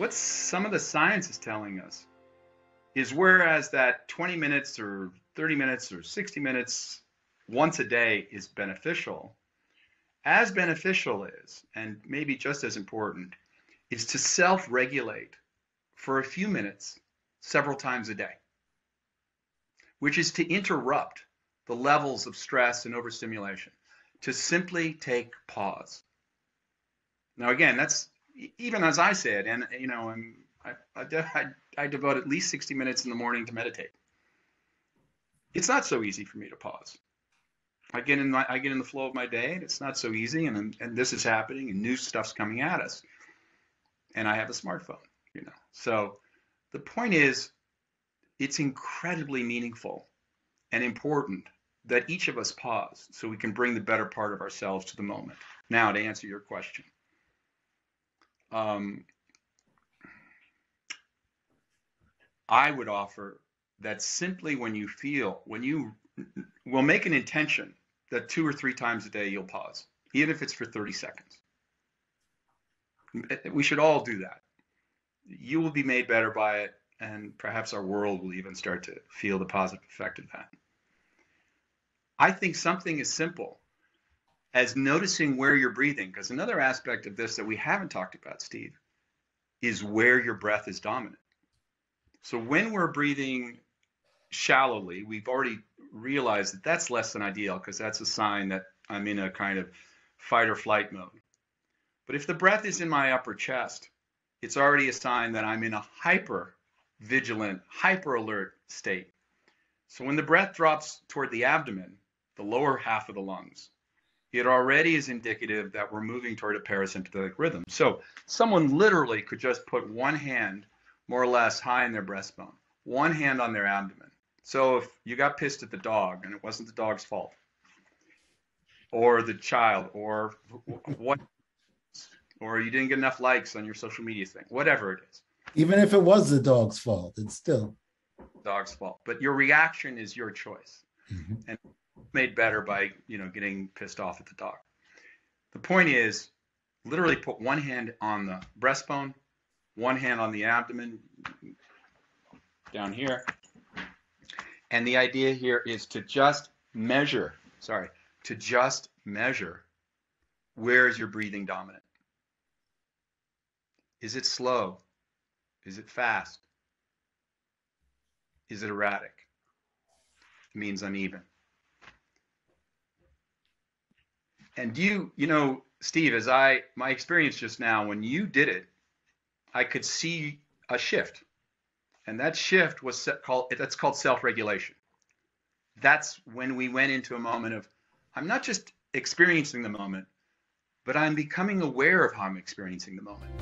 what some of the science is telling us is whereas that 20 minutes or 30 minutes or 60 minutes once a day is beneficial, as beneficial is, and maybe just as important, is to self-regulate for a few minutes several times a day, which is to interrupt the levels of stress and overstimulation, to simply take pause. Now, again, that's even as I said, and I devote at least 60 minutes in the morning to meditate. It's not so easy for me to pause. I get in the flow of my day, and it's not so easy, and this is happening, and new stuff's coming at us, and I have a smartphone, So the point is, it's incredibly meaningful and important that each of us pause so we can bring the better part of ourselves to the moment. Now, to answer your question, I would offer that simply when you will make an intention that 2 or 3 times a day you'll pause, even if it's for 30 seconds. We should all do that. You will be made better by it, and perhaps our world will even start to feel the positive effect of that. I think something as simple as noticing where you're breathing, because another aspect of this that we haven't talked about, Steve, is where your breath is dominant. So when we're breathing shallowly, we've already realized that that's less than ideal, because that's a sign that I'm in a kind of fight or flight mode. But if the breath is in my upper chest, it's already a sign that I'm in a hyper vigilant, hyper alert state. So when the breath drops toward the abdomen, the lower half of the lungs, it already is indicative that we're moving toward a parasympathetic rhythm. So someone literally could just put one hand more or less high in their breastbone, one hand on their abdomen. So if you got pissed at the dog and it wasn't the dog's fault, or the child, or what, or you didn't get enough likes on your social media thing, whatever it is. Even if it was the dog's fault, it's still dog's fault. But your reaction is your choice. Mm-hmm. And made better by, getting pissed off at the dog. The point is, literally put one hand on the breastbone, one hand on the abdomen, down here. And the idea here is to just measure, where is your breathing dominant? Is it slow? Is it fast? Is it erratic? It means uneven. And Steve, my experience just now, when you did it, I could see a shift. And that shift was called self-regulation. That's when we went into a moment of, I'm not just experiencing the moment, but I'm becoming aware of how I'm experiencing the moment.